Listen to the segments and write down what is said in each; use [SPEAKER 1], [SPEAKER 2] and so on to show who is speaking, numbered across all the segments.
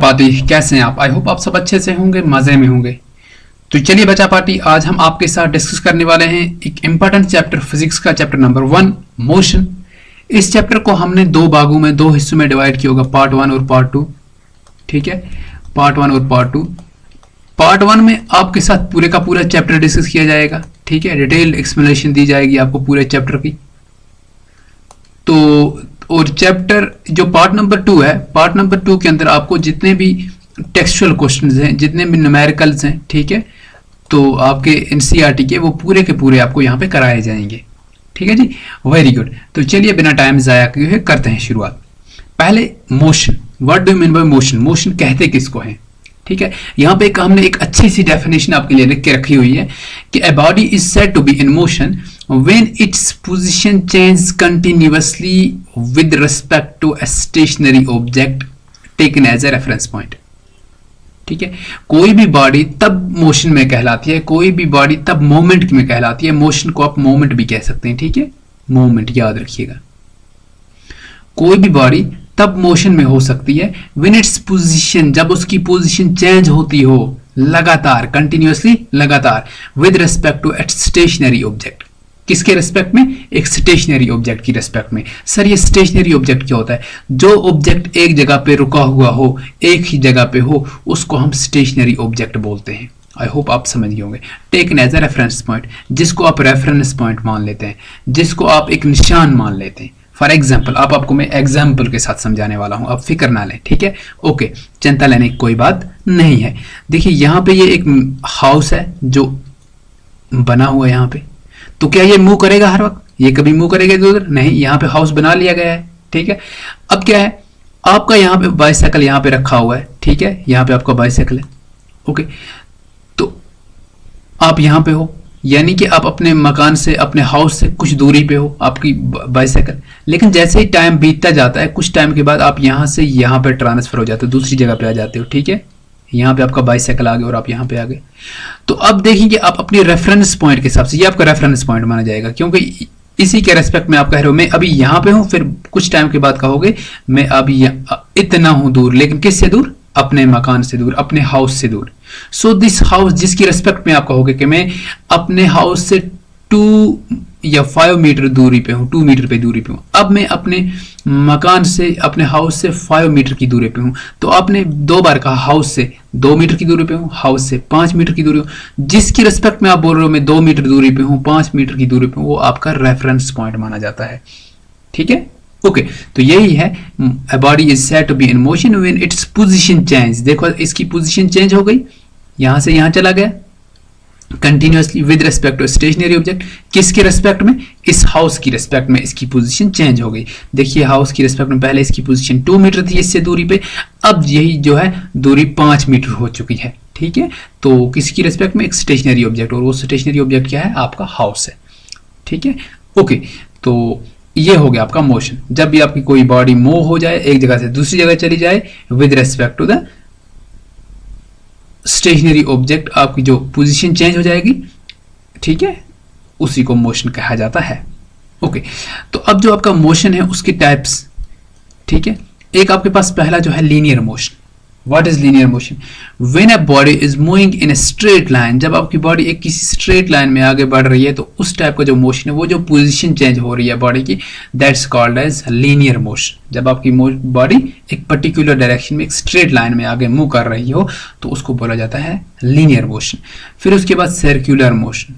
[SPEAKER 1] Party कैसे हैं आप। आई होप आप सब अच्छे से होंगे, मजे में होंगे। तो चलिए बच्चा पार्टी, आज हम आपके साथ डिस्कस करने वाले हैं एक इंपॉर्टेंट चैप्टर फिजिक्स का, चैप्टर नंबर 1 मोशन। इस चैप्टर को हमने दो भागों में, दो हिस्सों में डिवाइड किया होगा, पार्ट 1 और पार्ट 2। ठीक है, पार्ट 1 और पार्ट 2। पार्ट 1 में आपके साथ पूरे का पूरा चैप्टर डिस्कस किया जाएगा। ठीक है, डिटेल एक्सप्लेनेशन दी जाएगी आपको पूरे चैप्टर की। तो और चैप्टर जो पार्ट नंबर 2 है, पार्ट नंबर 2 के अंदर आपको जितने भी टेक्सचुअल क्वेश्चंस हैं, जितने भी न्यूमेरिकल्स हैं, ठीक है, तो आपके एनसीईआरटी के वो पूरे के पूरे आपको यहाँ पे कराए जाएंगे। ठीक है जी, वेरी गुड। तो चलिए बिना टाइम जाया किए करते हैं शुरुआत। पहले motion, what do you mean by motion, motion कहते किसको हैं। ठीक है, यहाँ पे हमने एक अच्छी सी डेफिनेशन आपके लिए लिख के रखी हुई है कि a body is said to be in motion when its position changes continuously with respect to a stationary object taken as a reference point। ठीक है, कोई भी बॉडी तब मोशन में कहलाती है, कोई भी बॉडी तब मोमेंट में कहलाती है। मोशन को आप मोमेंट भी कह सकते हैं। ठीक है, मोमेंट याद रखिएगा। कोई भी बॉडी तब मोशन में हो सकती है when its position, जब उसकी पोजीशन चेंज होती हो लगातार, कंटिन्यूअसली लगातार, with respect to a stationary object। किसके रेस्पेक्ट में? एक स्टेशनरी ऑब्जेक्ट की रेस्पेक्ट में। सर ये स्टेशनरी ऑब्जेक्ट क्या होता है? जो ऑब्जेक्ट एक जगह पे रुका हुआ हो, एक ही जगह पे हो, उसको हम स्टेशनरी ऑब्जेक्ट बोलते हैं। आई होप आप समझ गए होंगे। Taken as a reference point, जिसको आप रेफरेंस पॉइंट मान लेते हैं, जिसको आप एक निशान मान लेते हैं। फॉर एग्जाम्पल, आपको मैं एग्जाम्पल के साथ समझाने वाला हूं, आप फिक्र ना लें। ठीक है, ओके, चिंता लेने की कोई बात नहीं है। देखिए यहाँ पे ये एक हाउस है जो बना हुआ है यहाँ पे, तो क्या ये मूव करेगा हर वक्त? ये कभी मूव करेगा इधर उधर? नहीं, यहाँ पे हाउस बना लिया गया है। ठीक है, अब क्या है, आपका यहाँ पे बाइसाइकिल यहाँ पे रखा हुआ है। ठीक है, यहाँ पे आपका बाइसाइकिल है। ओके, तो आप यहाँ पे हो, यानी कि आप अपने मकान से, अपने हाउस से कुछ दूरी पे हो आपकी बाइसाइकिल। लेकिन जैसे ही टाइम बीतता जाता है, कुछ टाइम के बाद आप यहाँ से यहाँ पे ट्रांसफर हो जाते हो, दूसरी जगह पे आ जाते हो। ठीक है, यहाँ पे आपका बाइसाइकिल आ गया और आप यहाँ पे आ गए। तो अब देखिए आप अपने रेफरेंस पॉइंट के हिसाब से, ये आपका रेफरेंस पॉइंट माना जाएगा, क्योंकि इसी के रेस्पेक्ट में आप कह रहे हो मैं अभी यहाँ पे हूँ, फिर कुछ टाइम के बाद कहोगे मैं अभी इतना हूँ दूर, लेकिन किससे दूर? अपने मकान से दूर, अपने हाउस से दूर। सो दिस हाउस, जिसकी रेस्पेक्ट में आप कहोगे कि मैं अपने हाउस से 2 या 5 मीटर दूरी पे हूँ, 2 मीटर पे दूरी पे हूँ। अब मैं अपने मकान से, अपने हाउस से 5 मीटर की दूरी पे हूँ। तो आपने 2 बार कहा हाउस से 2 मीटर की दूरी पे हूँ, हाउस से 5 मीटर की दूरी हूँ। जिसकी रिस्पेक्ट में आप बोल रहे हो मैं 2 मीटर दूरी पे हूँ, 5 मीटर की दूरी पे हूँ, वो आपका रेफरेंस पॉइंट माना जाता है। ठीक है, ओके, तो यही है a body is said to be in motion when its position change. देखो इसकी पोजीशन चेंज हो गई, यहां से यहां चला गया continuously with respect to stationary object. किसके रेस्पेक्ट में? इस हाउस की रेस्पेक्ट में इसकी पोजीशन चेंज हो गई। देखिए हाउस की रेस्पेक्ट में पहले इसकी पोजीशन 2 मीटर थी इससे दूरी पे, अब यही जो है दूरी 5 मीटर हो चुकी है। ठीक है, तो किसकी रेस्पेक्ट में? एक स्टेशनरी ऑब्जेक्ट, और वो स्टेशनरी ऑब्जेक्ट क्या है? आपका हाउस है। ठीक है, ओके, तो ये हो गया आपका मोशन। जब भी आपकी कोई बॉडी मूव हो जाए, एक जगह से दूसरी जगह चली जाए with respect to the stationary object, आपकी जो पोजीशन चेंज हो जाएगी। ठीक है, उसी को मोशन कहा जाता है। ओके, तो अब जो आपका मोशन है उसके टाइप्स। ठीक है, एक आपके पास पहला जो है linear motion. What is linear motion? When a body is moving in a straight line, जब आपकी बॉडी एक किसी स्ट्रेट लाइन में आगे बढ़ रही है, तो उस टाइप का जो मोशन है, वो जो पोजीशन चेंज हो रही है बॉडी की, that's called as linear motion. जब आपकी बॉडी एक पर्टिकुलर डायरेक्शन में, एक स्ट्रेट लाइन में आगे मूव कर रही हो, तो उसको बोला जाता है लीनियर मोशन। फिर उसके बाद सर्कुलर मोशन,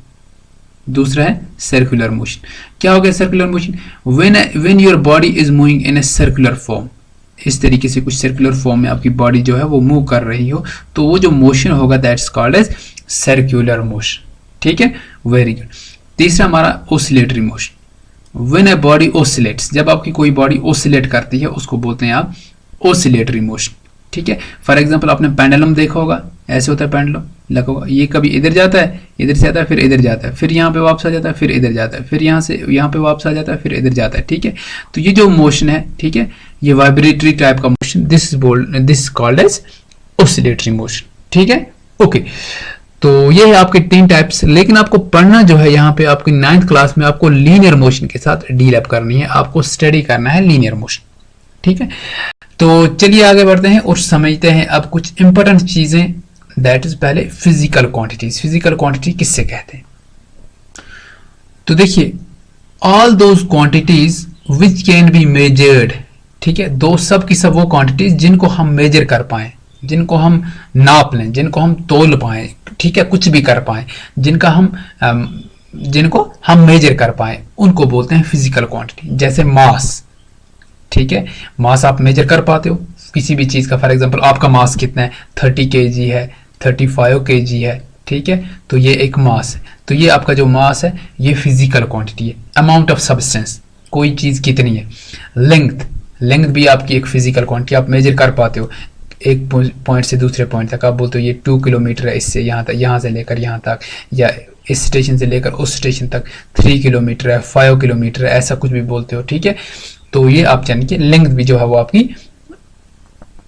[SPEAKER 1] दूसरा है सर्कुलर मोशन। क्या हो गया circular motion? When your body is moving in a circular form, इस तरीके से कुछ सर्कुलर फॉर्म में आपकी बॉडी जो है वो मूव कर रही हो, तो वो जो मोशन होगा that's called as circular motion. ठीक है, वेरी गुड। तीसरा हमारा oscillatory motion. When a body oscillates, जब आपकी कोई बॉडी ऑसिलेट करती है उसको बोलते हैं आप ऑसिलेटरी मोशन। ठीक है, फॉर एग्जांपल आपने पेंडुलम देखा होगा, ऐसे होता है पेंडुलम, लगा होगा, ये कभी इधर जाता है, इधर से आता है, फिर इधर जाता है, फिर यहाँ पे वापस आ जाता है, फिर इधर जाता है, फिर यहाँ से यहाँ पे वापस आ जाता है, फिर इधर जाता है। ठीक है, तो ये जो मोशन है, ठीक है, ये वाइब्रेटरी टाइप का motion, this called as oscillatory motion. ठीक है, ओके, तो ये है आपके 3 टाइप्स। लेकिन आपको पढ़ना जो है यहाँ पे आपकी 9th क्लास में आपको लीनियर मोशन के साथ डील अप करनी है, आपको स्टडी करना है लीनियर मोशन। ठीक है, तो चलिए आगे बढ़ते हैं और समझते हैं अब कुछ इंपॉर्टेंट चीजें। दैट इज पहले फिजिकल क्वांटिटीज। फिजिकल क्वांटिटी किससे कहते हैं? तो देखिए, all those quantities which can be measured, ठीक है, दो सब की सब वो क्वांटिटीज जिनको हम मेजर कर पाए, जिनको हम नाप लें, जिनको हम तोल पाए, ठीक है, कुछ भी कर पाए, जिनको हम मेजर कर पाए, उनको बोलते हैं फिजिकल क्वांटिटी। जैसे मास, ठीक है, मास आप मेजर कर पाते हो किसी भी चीज का। फॉर एग्जांपल आपका मास कितना है, 30 kg है, 35 kg है, ठीक है, तो ये एक मास है। तो ये आपका जो मास है ये फिजिकल क्वांटिटी है। अमाउंट ऑफ सब्सटेंस, कोई चीज कितनी है। लेंथ, लेंथ भी आपकी एक फिजिकल क्वांटिटी, आप मेजर कर पाते हो एक पॉइंट से दूसरे पॉइंट तक। आप बोलते हो ये 2 किलोमीटर है, इससे यहाँ तक, यहाँ से लेकर यहाँ तक, या इस स्टेशन से लेकर उस स्टेशन तक 3 किलोमीटर है, 5 किलोमीटर है, ऐसा कुछ भी बोलते हो, ठीक है। तो ये आप जानिए कि लेंथ भी जो है वो आपकी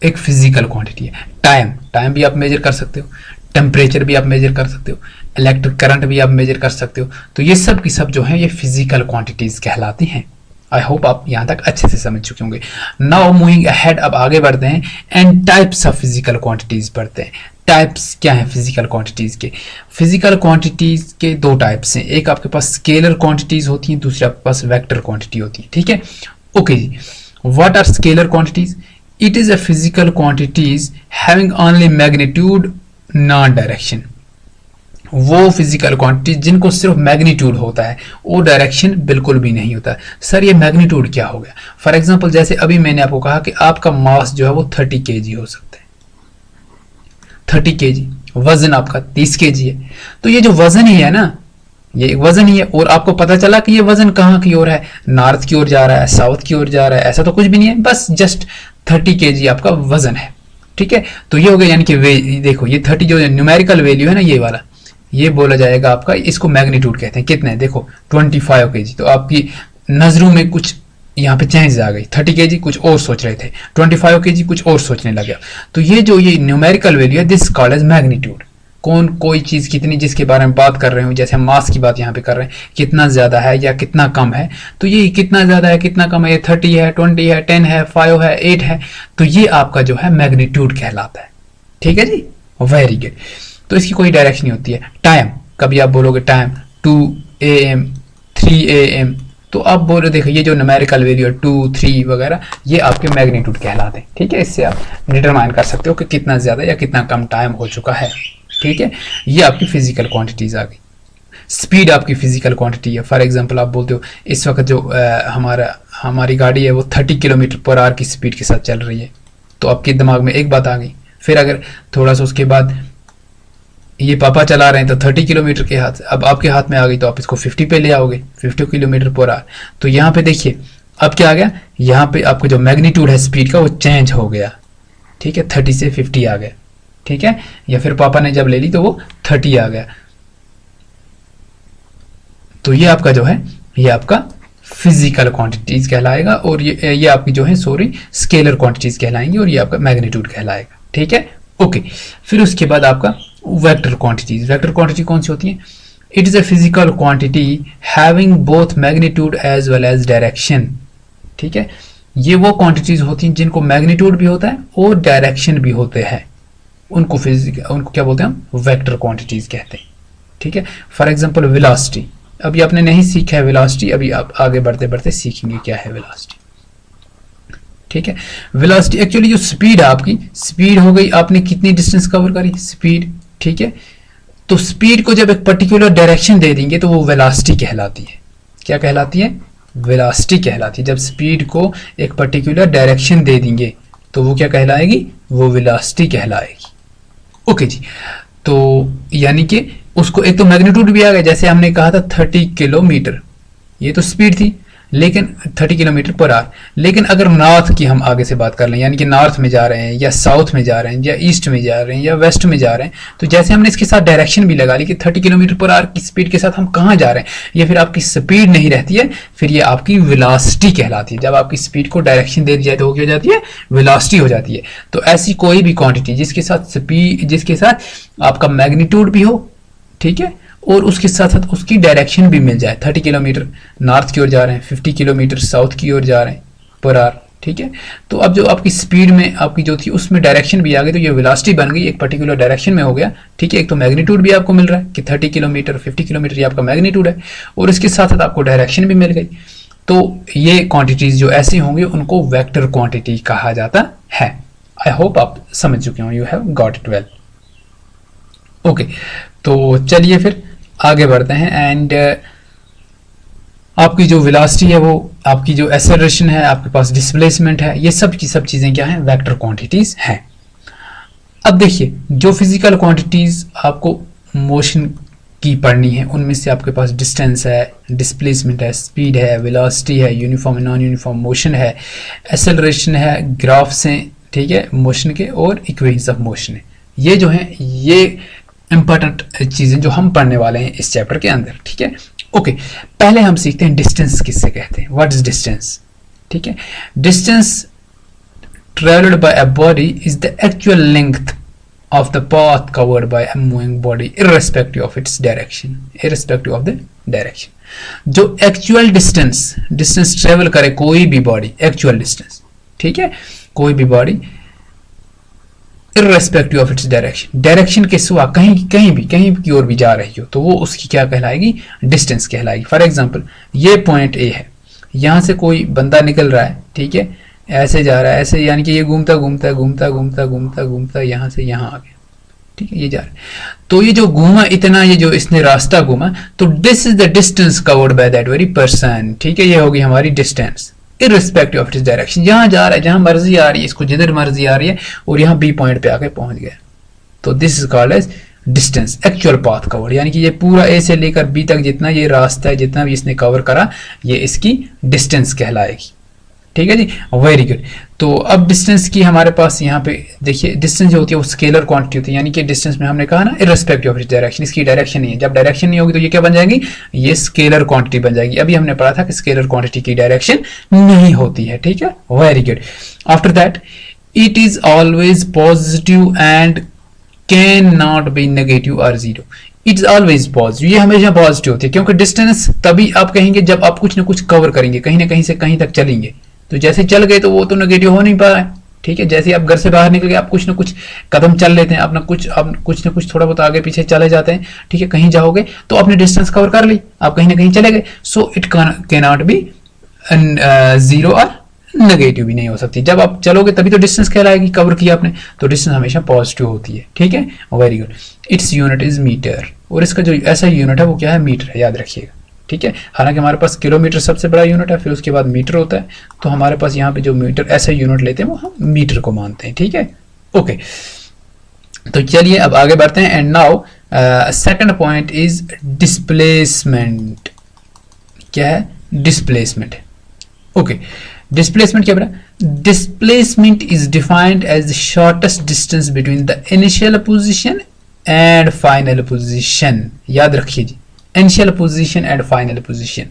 [SPEAKER 1] एक फिजिकल क्वांटिटी है। टाइम, टाइम भी आप मेजर कर सकते हो। टेम्परेचर भी आप मेजर कर सकते हो। इलेक्ट्रिक करंट भी आप मेजर कर सकते हो। तो ये सब की सब जो है ये फिजिकल क्वांटिटीज कहलाती हैं। आई होप आप यहाँ तक अच्छे से समझ चुके होंगे। नाउ मूविंग अहेड, अब आगे बढ़ते हैं and types of physical quantities पढ़ते हैं। टाइप्स क्या है फिजिकल क्वांटिटीज के? फिजिकल क्वांटिटीज के दो टाइप्स हैं। एक आपके पास स्केलर क्वांटिटीज होती हैं, दूसरे आपके पास वेक्टर क्वांटिटी होती है, ठीक है। ओके जी, what are scalar quantities? It is a physical quantities having only magnitude not direction. वो फिजिकल क्वांटिटी जिनको सिर्फ मैग्नीट्यूड होता है और डायरेक्शन बिल्कुल भी नहीं होता है। सर ये मैग्नीट्यूड क्या हो गया? फॉर एग्जांपल जैसे अभी मैंने आपको कहा कि आपका मास जो है वो 30 kg हो सकता है। 30 kg, वजन आपका 30 kg है। तो ये जो वजन ही है ना, ये एक वजन ही है। और आपको पता चला कि ये वजन कहाँ की ओर है, नॉर्थ की ओर जा रहा है, साउथ की ओर जा रहा है, ऐसा तो कुछ भी नहीं है, बस जस्ट 30 kg आपका वजन है, ठीक है। तो ये हो गया, यानी कि देखो ये 30 जो न्यूमेरिकल वैल्यू है ना, ये वाला, ये बोला जाएगा आपका, इसको मैग्नीट्यूड कहते हैं। कितने? देखो 25 kg। तो आपकी नजरों में कुछ यहाँ पे चेंज आ गई। 30 kg कुछ और सोच रहे थे, 25 kg कुछ और सोचने लगे। तो ये जो ये न्यूमेरिकल वैल्यू है, दिस कॉल्ड एज मैग्नीट्यूड। कौन, कोई चीज कितनी, जिसके बारे में बात कर रहे हो, जैसे हम मास की बात यहाँ पे कर रहे हैं, कितना ज्यादा है या कितना कम है। तो ये कितना ज्यादा है कितना कम है, ये 30 है, 20 है, 10 है, 5 है, 8 है। तो ये आपका जो है मैग्नीट्यूड कहलाता है, ठीक है जी, वेरी गुड। तो इसकी कोई डायरेक्शन नहीं होती है। टाइम, कभी आप बोलोगे टाइम 2 AM 3 AM, तो आप बोलो देखो ये जो न्यूमेरिकल वैल्यू है 2 3 वगैरह, ये आपके मैग्नीट्यूड कहलाते हैं, ठीक है। इससे आप डिटरमाइन कर सकते हो कि कितना ज्यादा या कितना कम टाइम हो चुका है, ठीक है। ये आपकी फिजिकल क्वांटिटीज आ गई। स्पीड आपकी फिजिकल क्वांटिटी है। फॉर एग्जांपल आप बोलते हो इस वक्त जो हमारी गाड़ी है वो 30 km/h की स्पीड के साथ चल रही है, तो आपके दिमाग में एक बात आ गई। फिर अगर थोड़ा सा उसके बाद ये पापा चला रहे हैं तो 30 किलोमीटर के हाथ, अब आपके हाथ में आ गई तो आप इसको 50 पे ले आओगे, 50 km/h। तो यहाँ पे देखिए अब क्या आ गया, यहाँ पे आपको जो मैग्नीट्यूड है स्पीड का वो चेंज हो गया, ठीक है, 30 से 50 आ गया, ठीक है। या फिर पापा ने जब ले ली तो वो 30 आ गया। तो ये आपका जो है ये आपका फिजिकल क्वांटिटीज कहलाएगा, और ये आपकी जो है स्केलर क्वांटिटीज कहलाएंगी, और ये आपका मैग्नीट्यूड कहलाएगा, ठीक है। ओके, फिर उसके बाद आपका वेक्टर क्वांटिटीज। वेक्टर क्वांटिटी कौन सी होती है? It is a physical quantity having both magnitude as well as direction, ठीक है। ये वो क्वांटिटीज होती हैं जिनको मैग्नीट्यूड भी होता है और डायरेक्शन भी होते हैं, उनको क्या बोलते हैं हम? वेक्टर क्वांटिटीज कहते हैं, ठीक है। फॉर एग्जांपल वेलोसिटी, अभी आपने नहीं सीखा है वेलोसिटी, अभी आप आगे बढ़ते बढ़ते सीखेंगे क्या है वेलोसिटी, ठीक है। वेलोसिटी एक्चुअली जो स्पीड है आपकी, स्पीड हो गई, आपने कितनी डिस्टेंस कवर करी, स्पीड, ठीक है। तो स्पीड को जब एक पर्टिकुलर डायरेक्शन दे देंगे तो वो वेलोसिटी कहलाती है। क्या कहलाती है? वेलोसिटी कहलाती है। जब स्पीड को एक पर्टिकुलर डायरेक्शन दे देंगे तो वो क्या कहलाएगी? वो वेलोसिटी कहलाएगी। ओके जी, तो यानी कि उसको एक तो मैग्नीट्यूड भी आ गया, जैसे हमने कहा था 30 किलोमीटर, ये तो स्पीड थी, लेकिन 30 km/h। लेकिन अगर नॉर्थ की हम आगे से बात कर लें, यानी कि नॉर्थ में जा रहे हैं या साउथ में जा रहे हैं या ईस्ट में जा रहे हैं या वेस्ट में जा रहे हैं, तो जैसे हमने इसके साथ डायरेक्शन भी लगा ली कि 30 km/h की स्पीड के साथ हम कहाँ जा रहे हैं, या फिर आपकी स्पीड नहीं रहती है, फिर ये आपकी वेलोसिटी कहलाती है। जब आपकी स्पीड को डायरेक्शन दे दी जाए तो वो क्या हो जाती है? वेलोसिटी हो जाती है। तो ऐसी कोई भी क्वांटिटी जिसके साथ आपका मैग्नीट्यूड भी हो, ठीक है, और उसके साथ साथ उसकी डायरेक्शन भी मिल जाए। 30 किलोमीटर नॉर्थ की ओर जा रहे हैं, 50 किलोमीटर साउथ की ओर जा रहे हैं पर आवर, ठीक है। तो अब जो आपकी स्पीड में आपकी जो थी उसमें डायरेक्शन भी आ गई, तो ये वेलोसिटी बन गई, एक पर्टिकुलर डायरेक्शन में हो गया, ठीक है। एक तो मैग्नीट्यूड भी आपको मिल रहा है कि 30 किलोमीटर 50 किलोमीटर ये आपका मैग्नीट्यूड है, और इसके साथ साथ आपको डायरेक्शन भी मिल गई। तो ये क्वांटिटीज जो ऐसी होंगी उनको वेक्टर क्वांटिटी कहा जाता है। आई होप आप समझ चुके हो, you have got it well. Okay, तो चलिए फिर आगे बढ़ते हैं। एंड आपकी जो वेलोसिटी है, वो आपकी जो एक्सेलरेशन है, आपके पास डिस्प्लेसमेंट है, ये सब की सब चीज़ें क्या हैं, वेक्टर क्वांटिटीज हैं। अब देखिए, जो फिजिकल क्वांटिटीज आपको मोशन की पढ़नी है उनमें से आपके पास डिस्टेंस है, डिस्प्लेसमेंट है, स्पीड है, वेलोसिटी है, यूनिफॉर्म नॉन यूनिफॉर्म मोशन है, एक्सेलरेशन है, ग्राफ्स हैं, ठीक है, मोशन के, और इक्वेशंस ऑफ मोशन है। ये जो हैं ये इंपॉर्टेंट चीज़ें जो हम पढ़ने वाले हैं इस चैप्टर के अंदर, ठीक है। ओके, पहले हम सीखते हैं डिस्टेंस किससे कहते हैं, व्हाट इज डिस्टेंस, ठीक है। Distance travelled bye a body is the actual length of the path covered by a moving body irrespective of its direction, irrespective of the direction। जो एक्चुअल डिस्टेंस ट्रेवल करे कोई भी body, actual distance, ठीक है, कोई भी body irrespective of its direction, direction के सिवा कहीं की ओर भी जा रही हो तो वो उसकी क्या कहलाएगी, डिस्टेंस कहलाएगी। फॉर एग्जांपल, ये पॉइंट ए है, यहां से कोई बंदा निकल रहा है, ठीक है, ऐसे जा रहा है, ऐसे, यानी कि ये घूमता यहाँ से यहाँ आ गया, ठीक है, ये जा रहा है। तो ये जो घूमा इतना, ये जो इसने रास्ता घूमा, तो this is the distance covered by that very person, ठीक है, ये होगी हमारी distance irrespective of its direction. जहां जा रहा है, जहां मर्जी आ रही है, इसको जिधर मर्जी आ रही है, और यहाँ बी पॉइंट पे आके पहुंच गया, तो this is called as distance, actual path covered, यानी कि ये पूरा ए से लेकर बी तक जितना ये रास्ता है, जितना भी इसने कवर करा, ये इसकी डिस्टेंस कहलाएगी, ठीक है जी, वेरी गुड। तो अब डिस्टेंस की हमारे पास यहाँ पे देखिए, डिस्टेंस जो होती है वो स्केलर क्वांटिटी होती है, यानी कि डिस्टेंस में हमने कहा ना इररिस्पेक्टिव ऑफ इट्स डायरेक्शन, इसकी डायरेक्शन नहीं है। जब डायरेक्शन नहीं होगी तो ये क्या बन जाएगी, ये स्केलर क्वांटिटी बन जाएगी। अभी हमने पढ़ा था कि स्केलर क्वांटिटी की डायरेक्शन नहीं होती है, ठीक है, very good. After that, it is always positive and can not be negative और जीरो। इट्स ऑलवेज पॉजिटिव, ये हमेशा पॉजिटिव होती है, क्योंकि डिस्टेंस तभी आप कहेंगे जब आप कुछ ना कुछ कवर करेंगे, कहीं ना कहीं से कहीं तक चलेंगे। तो जैसे चल गए तो वो तो नेगेटिव हो नहीं पा रहा है, ठीक है। जैसे आप घर से बाहर निकल गए, आप कुछ ना कुछ कदम चल लेते हैं, अपना कुछ ना कुछ थोड़ा बहुत आगे पीछे चले जाते हैं, ठीक है, कहीं जाओगे तो आपने डिस्टेंस कवर कर ली, आप कहीं ना कहीं चले गए। So it can not be zero और नेगेटिव भी नहीं हो सकती। जब आप चलोगे तभी तो डिस्टेंस कहलाएगी, कवर किया आपने, तो डिस्टेंस हमेशा पॉजिटिव होती है, ठीक है, very good. Its unit is metre, और इसका जो ऐसा यूनिट है वो क्या है, मीटर है, याद रखिएगा, ठीक है। हालांकि हमारे पास किलोमीटर सबसे बड़ा यूनिट है, फिर उसके बाद मीटर होता है, तो हमारे पास यहाँ पे जो मीटर ऐसा यूनिट लेते हैं वो हम मीटर को मानते हैं, ठीक है, ओके। तो चलिए अब आगे बढ़ते हैं। And now second point is displacement. क्या है, डिस्प्लेसमेंट, ओके। डिस्प्लेसमेंट क्या बता, displacement is defined as the shortest distance between the initial position and final position. याद रखिए जी, initial position and final position.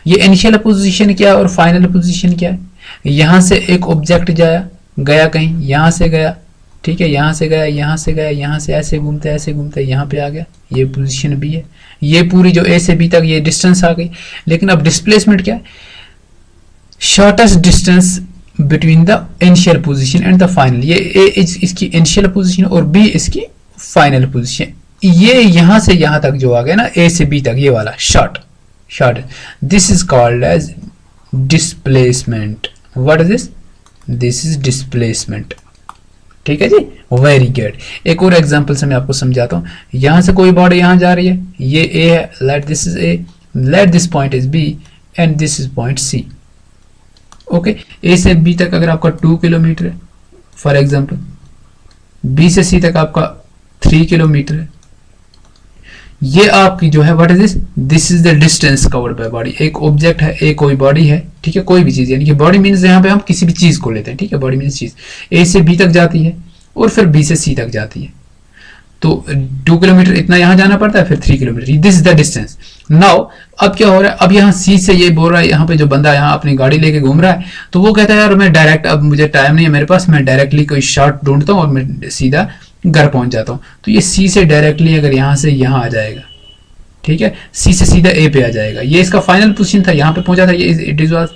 [SPEAKER 1] ये इनिशियल पोजीशन क्या है और फाइनल पोजीशन क्या है। यहां से एक ऑब्जेक्ट गया कहीं, यहां से गया, ठीक है, यहां से गया, यहां से गया, यहां से ऐसे घूमते यहां पे आ गया, ये पोजीशन बी है। ये पूरी जो ए से बी तक ये डिस्टेंस आ गई। लेकिन अब डिस्प्लेसमेंट क्या है, shortest distance between the initial position and the final. ये ए इसकी इनिशियल पोजीशन और बी इसकी फाइनल पोजीशन। ये यहां से यहां तक जो आ गया ना, ए से बी तक, ये वाला short, this is called as displacement. What is this, this is displacement, ठीक है जी, वेरी गुड। एक और एग्जांपल से मैं आपको समझाता हूं। यहां से कोई बॉडी यहां जा रही है, ये ए है, let this is A, let this point is B and this is point C, okay. A से बी तक अगर आपका 2 किलोमीटर है फॉर एग्जांपल, बी से सी तक आपका 3 किलोमीटर है। ये आपकी जो है what is this is the distance covered by body. एक ऑब्जेक्ट है, एक कोई बॉडी है, ठीक है, कोई भी चीज, यानी कि बॉडी मींस यहाँ पे हम किसी भी चीज को लेते हैं, ठीक है, बॉडी मींस चीज। ए से बी तक जाती है और फिर बी से सी तक जाती है, तो 2 किलोमीटर इतना यहाँ जाना पड़ता है, फिर 3 kilometre, this is the distance. Now अब क्या हो रहा है, अब यहाँ सी से ये बोल रहा है, यहाँ पे जो बंदा यहाँ अपनी गाड़ी लेके घूम रहा है, तो वो कहता है यार मैं डायरेक्ट, अब मुझे टाइम नहीं है मेरे पास, मैं डायरेक्टली कोई शॉर्ट ढूंढता हूँ और मैं सीधा घर पहुंच जाता हूँ। तो ये सी से डायरेक्टली अगर यहाँ से यहाँ आ जाएगा, ठीक है, सी से सीधा ए पे आ जाएगा। ये इसका फाइनल पोजीशन था, यहाँ पे पहुंचा था, ये it is was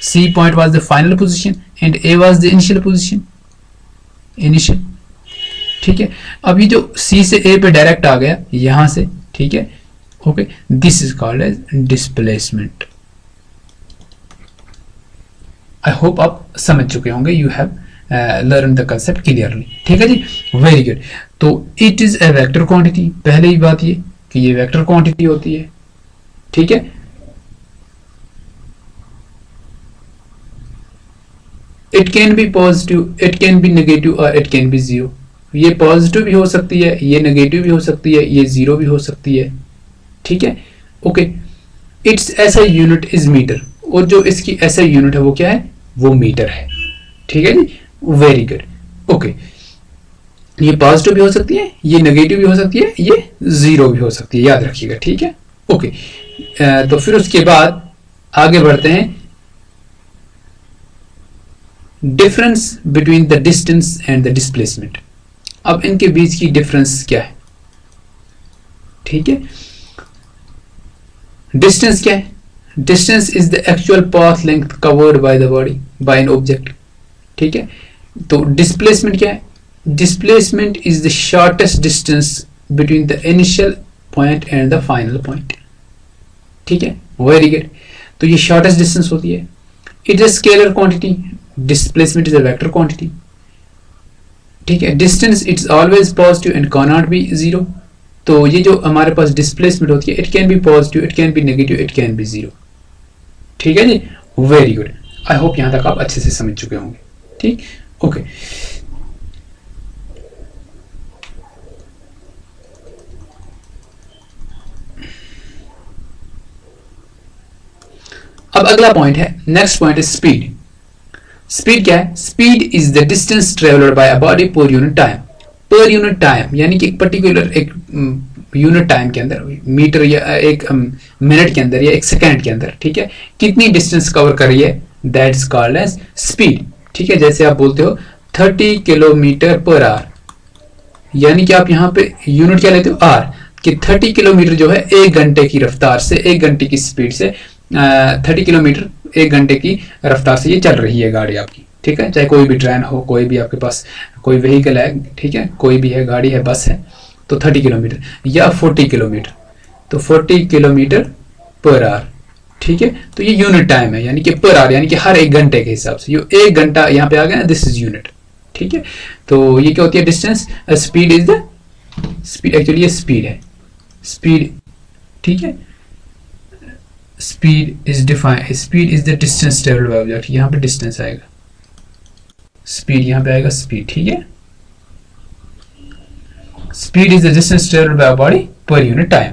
[SPEAKER 1] C point was the final position, and A was the initial position, initial. ठीक है, अब ये जो सी से ए पे डायरेक्ट आ गया यहां से, ठीक है, okay, this is called as displacement. I hope आप समझ चुके होंगे, you have learn the concept clearly. ठीक है जी, वेरी गुड। तो it is a vector quantity, पहले ही बात ये कि ये वेक्टर क्वांटिटी होती है। ठीक है, it can be positive, it can be negative और इट कैन बी जीरो। ये पॉजिटिव भी हो सकती है, ये नेगेटिव भी हो सकती है, ये जीरो भी हो सकती है। ठीक है, ओके। इट्स ऐसा यूनिट इज मीटर, और जो इसकी ऐसा यूनिट है वो क्या है, वो मीटर है। ठीक है जी, वेरी गुड, ओके। ये पॉजिटिव भी हो सकती है, ये नेगेटिव भी हो सकती है, ये जीरो भी हो सकती है, याद रखिएगा। ठीक है, ओके। तो फिर उसके बाद आगे बढ़ते हैं, difference between the distance and the displacement. अब इनके बीच की डिफरेंस क्या है? ठीक है, डिस्टेंस क्या है? Distance is the actual path length covered by the body by an object. ठीक है, तो डिस्प्लेसमेंट क्या है? Displacement is the shortest distance between the initial point and the final point. ठीक है, वेरी गुड। तो ये शॉर्टेस्ट डिस्टेंस होती है। It is scalar quantity, displacement is a vector quantity. ठीक है, distance it's always positive and can not be zero. तो ये जो हमारे पास डिस्प्लेसमेंट होती है, it can be positive, it can be negative, it can B zero. ठीक है जी, वेरी गुड। आई होप यहां तक आप अच्छे से समझ चुके होंगे। ठीक, ओके। अब अगला पॉइंट है, नेक्स्ट पॉइंट है स्पीड। स्पीड क्या है? Speed is the distance travelled bye a body per unit time. पर यूनिट टाइम यानी कि एक पर्टिकुलर एक यूनिट टाइम के अंदर, मीटर या एक मिनट के अंदर या एक सेकंड के अंदर, ठीक है, कितनी डिस्टेंस कवर कर रही है, that is called as speed. ठीक है, जैसे आप बोलते हो 30 किलोमीटर पर आवर, यानी कि आप यहाँ पे यूनिट क्या लेते हो, आर, कि 30 किलोमीटर जो है एक घंटे की रफ्तार से, एक घंटे की स्पीड से 30 किलोमीटर एक घंटे की रफ्तार से ये चल रही है गाड़ी आपकी। ठीक है, चाहे कोई भी ट्रेन हो, कोई भी आपके पास कोई व्हीकल है, ठीक है, कोई भी है, गाड़ी है, बस है, तो 30 किलोमीटर या 40 किलोमीटर, तो 40 किलोमीटर पर आवर। ठीक है, तो ये यूनिट टाइम है, यानी कि पर आवर, यानी कि हर एक घंटे के हिसाब से, ये एक घंटा यहाँ पे आ गया, दिस इज यूनिट। ठीक है, तो ये क्या होती है, distance. Speed is the speed, actually ये स्पीड है, स्पीड। ठीक है, speed is defined, speed is the distance travelled by object, यहाँ पे डिस्टेंस आएगा, स्पीड यहाँ पे आएगा स्पीड। ठीक है, speed is the distance travelled bye body per unit time.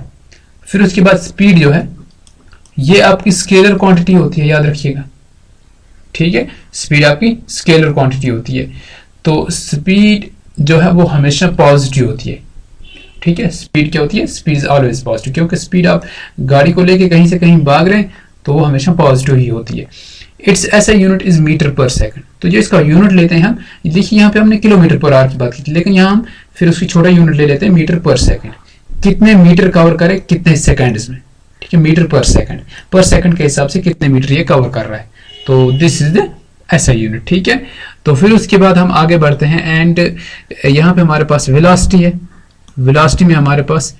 [SPEAKER 1] फिर उसके बाद स्पीड जो है ये आपकी स्केलर क्वांटिटी होती है, याद रखिएगा। ठीक है, स्पीड आपकी स्केलर क्वांटिटी होती है, तो स्पीड जो है वो हमेशा पॉजिटिव होती है। ठीक है, स्पीड क्या होती है, स्पीड इज ऑलवेज पॉजिटिव, क्योंकि स्पीड आप गाड़ी को लेके कहीं से कहीं भाग रहे हैं तो वो हमेशा पॉजिटिव ही होती है। इट्स ऐसा यूनिट इज मीटर पर सेकंड। तो जो इसका यूनिट लेते हैं हम, देखिए यहाँ पे हमने किलोमीटर पर आवर की बात की थी, लेकिन यहाँ हम फिर उसकी छोटा यूनिट ले लेते हैं, मीटर पर सेकंड। कितने मीटर कवर करे कितने सेकंड में। ठीक है, मीटर पर सेकंड के हिसाब से कितने मीटर ये कवर कर रहा है, तो दिस इज द ऐसा यूनिट। ठीक है, तो फिर उसके बाद हम आगे बढ़ते हैं, एंड यहाँ पे हमारे पास वेलोसिटी है। वेलोसिटी में हमारे पास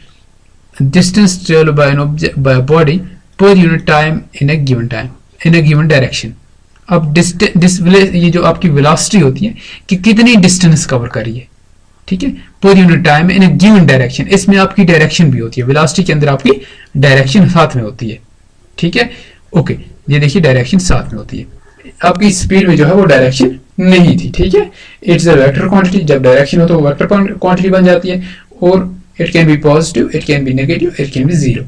[SPEAKER 1] distance travelled by an object by body per unit time in a given time in a given direction. अब ये जो आपकी वेलोसिटी होती है कि कितनी डिस्टेंस कवर करी है, ठीक है, पर unit time in a given direction. इसमें आपकी डायरेक्शन भी होती है, वेलोसिटी के अंदर आपकी डायरेक्शन साथ में होती है। ठीक है, ओके, ये देखिए डायरेक्शन साथ में होती है। आपकी स्पीड में जो है वो डायरेक्शन नहीं थी। ठीक है, इट्स अ वेक्टर क्वांटिटी, जब डायरेक्शन हो तो वेक्टर क्वांटिटी बन जाती है, और it can be positive, it can be negative, it can B zero.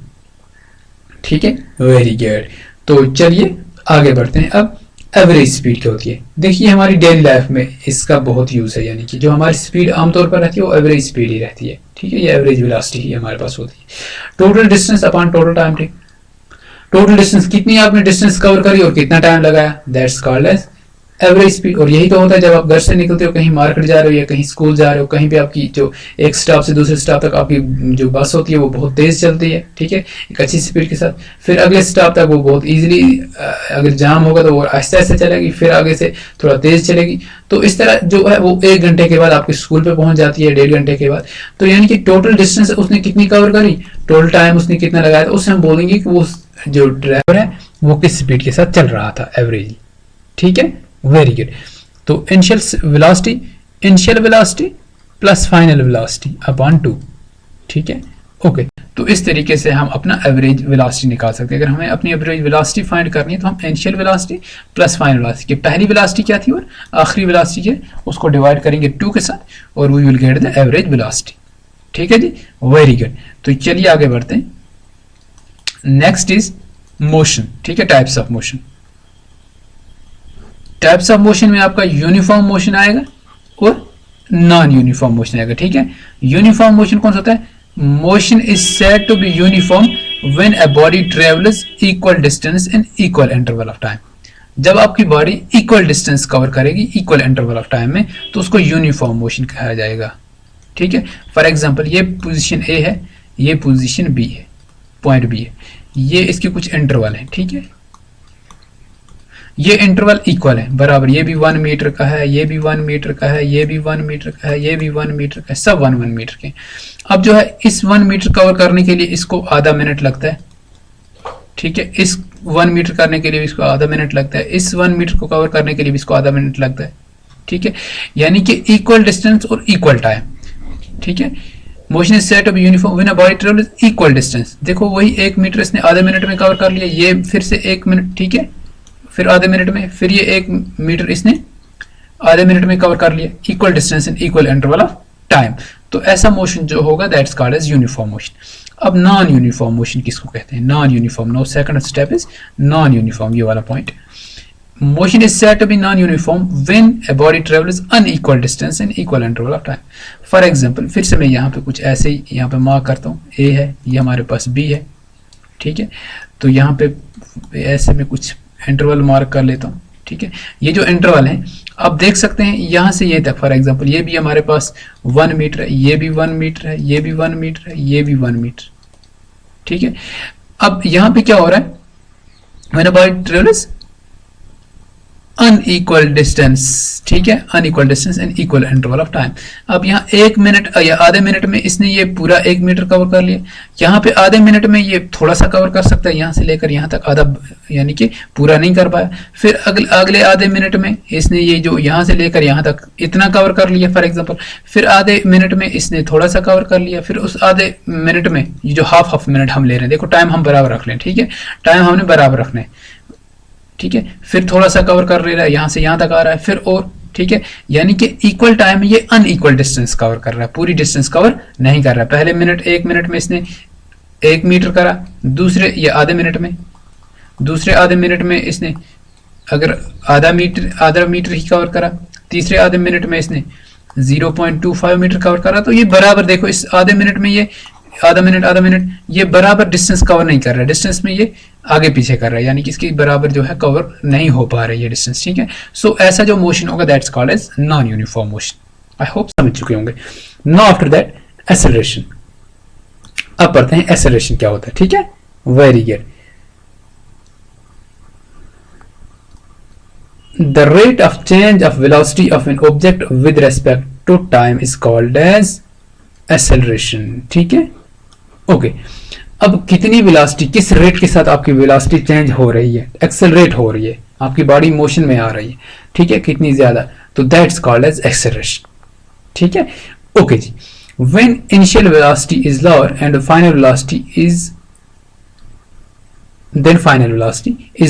[SPEAKER 1] ठीक है, वेरी गुड। तो चलिए आगे बढ़ते हैं। अब एवरेज स्पीड क्या होती है? देखिए हमारी डेली लाइफ में इसका बहुत यूज है, यानी कि जो हमारी स्पीड आमतौर पर रहती है वो एवरेज स्पीड ही रहती है। ठीक है, ये एवरेज वेलोसिटी ही हमारे पास होती है। Total distance upon total time take. Total distance, कितनी आपने डिस्टेंस कवर करी और कितना टाइम लगाया, that's called as average speed. और यही तो होता है जब आप घर से निकलते हो, कहीं मार्केट जा रहे हो या कहीं स्कूल जा रहे हो, कहीं भी आपकी जो एक स्टॉप से दूसरे स्टॉप तक आपकी जो बस होती है वो बहुत तेज चलती है, ठीक है, एक अच्छी स्पीड के साथ। फिर अगले स्टॉप तक वो बहुत इजीली, अगर जाम होगा तो वो आहिस्ते आहिस्ते चलेगी, फिर आगे से थोड़ा तेज चलेगी। तो इस तरह जो है वो 1 घंटे के बाद आपके स्कूल पे पहुंच जाती है, 1.5 घंटे के बाद। तो यानी कि टोटल डिस्टेंस उसने कितनी कवर करी, टोटल टाइम उसने कितना लगाया, तो उससे हम बोलेंगे कि वो जो ड्राइवर है वो किस स्पीड के साथ चल रहा था एवरेज, ठीक है, वेरी गुड। तो initial velocity plus final velocity upon 2, ठीक है, ओके। तो इस तरीके से हम अपना एवरेज वेलोसिटी निकाल सकते हैं। अगर हमें अपनी एवरेज वेलोसिटी फाइंड करनी है तो हम initial velocity plus final velocity, पहली वेलोसिटी क्या थी और आखिरी वेलोसिटी क्या, उसको डिवाइड करेंगे 2 के साथ और we will get the average velocity, ठीक है जी, वेरी गुड। तो चलिए आगे बढ़ते हैं। नेक्स्ट इज मोशन, ठीक है, types of motion. Types of motion में आपका यूनिफॉर्म मोशन आएगा और नॉन यूनिफॉर्म मोशन आएगा, ठीक है। यूनिफॉर्म मोशन कौन सा होता है, motion is said to be uniform when a body travels equal distance in equal interval of time. जब आपकी बॉडी इक्वल डिस्टेंस कवर करेगी इक्वल इंटरवल ऑफ टाइम में तो उसको यूनिफॉर्म मोशन कहा जाएगा, ठीक है। फॉर एग्जांपल ये पोजीशन ए है, ये पोजीशन बी है, पॉइंट बी है, ये इसके कुछ इंटरवल है, ठीक है, ये इंटरवल इक्वल है, बराबर, ये भी 1 मीटर का है, ये भी 1 मीटर का है, ये भी 1 मीटर का है, ये भी 1 मीटर का है, सब 1 मीटर के। अब जो है इस 1 मीटर कवर करने के लिए इसको आधा मिनट लगता है, ठीक है, इस 1 मीटर करने के लिए इसको आधा मिनट लगता है, इस 1 मीटर को कवर करने के लिए इसको आधा मिनट लगता है, ठीक है, यानी कि इक्वल डिस्टेंस और इक्वल टाइम, ठीक है। Motion is set to be uniform when a body travels equal distance. देखो वही 1 मीटर इसने आधे मिनट में कवर कर लिया, ये फिर से 1 मिनट, ठीक है, फिर आधे मिनट में, फिर ये 1 मीटर इसने आधे मिनट में कवर कर लिया, equal distance in equal interval of time. तो ऐसा मोशन जो होगा that's called as uniform motion. अब नॉन यूनिफॉर्म मोशन किसको कहते हैं, non uniform. No, second step is non uniform, ये वाला point. Motion is said to be non uniform when a body travels unequal distance in equal interval of time. For example, फिर से मैं यहाँ पे कुछ ऐसे ही यहाँ पे मार्क करता हूँ, ए है, ये हमारे पास बी है, ठीक है। तो यहाँ पे ऐसे में कुछ इंटरवल मार्क कर लेता हूँ, ठीक है। ये जो इंटरवल है आप देख सकते हैं यहाँ से ये तक, फॉर एग्जांपल ये भी हमारे पास 1 मीटर है, ये भी 1 मीटर है, ये भी 1 मीटर है, ये भी 1 मीटर, ठीक है। अब यहाँ पे क्या हो रहा है, when a body travels unequal distance, ठीक है, unequal distance in equal interval of time. अब यहाँ 1 मिनट या आधे मिनट में इसने ये पूरा 1 मीटर कवर कर लिया, यहाँ पे आधे मिनट में ये थोड़ा सा कवर कर सकता है, यहाँ से लेकर यहाँ तक आधा, यानी कि पूरा नहीं कर पाया। फिर अगले आधे मिनट में इसने ये जो यहाँ से लेकर यहाँ तक इतना कवर कर लिया फॉर एग्जाम्पल, फिर आधे मिनट में इसने थोड़ा सा कवर कर लिया, फिर उस आधे मिनट में ये जो हाफ मिनट हम ले रहे हैं, देखो टाइम हम बराबर रख लें, ठीक है, टाइम हमने बराबर रखना है, ठीक है, फिर थोड़ा सा कवर कर ले रहा है, यहाँ से यहाँ तक आ रहा है, फिर और, ठीक है, यानी कि इक्वल टाइम में ये अनइक्वल डिस्टेंस कवर कर रहा है, पूरी डिस्टेंस कवर नहीं कर रहा है। पहले 1 मिनट में इसने 1 मीटर करा, दूसरे या आधे मिनट में, दूसरे आधे मिनट में इसने अगर आधा मीटर ही कवर करा, तीसरे आधे मिनट में इसने 0.25 मीटर कवर करा। तो ये बराबर देखो इस आधे मिनट में ये आधा मिनट ये बराबर डिस्टेंस कवर नहीं कर रहा है, डिस्टेंस में ये आगे पीछे कर रहा है, यानी कि इसकी बराबर जो है कवर नहीं हो पा रही है डिस्टेंस, ठीक है। सो ऐसा जो मोशन होगा that's called as non uniform motion. I hope समझ चुके होंगे। Now after that acceleration. अब पढ़ते हैं एक्सेलरेशन क्या होता है, ठीक है, very good. The rate of change of velocity of an object with respect to time is called as acceleration, ठीक है, ओके। अब कितनी वेलोसिटी, किस रेट के साथ आपकी वेलोसिटी चेंज हो रही है, एक्सेलरेट हो रही है, आपकी बॉडी मोशन में आ रही है, ठीक है, कितनी ज्यादा, तो दैट्स कॉल्ड एज एक्सेलरेशन, ठीक है, ओके जी। When initial velocity is lower and final velocity is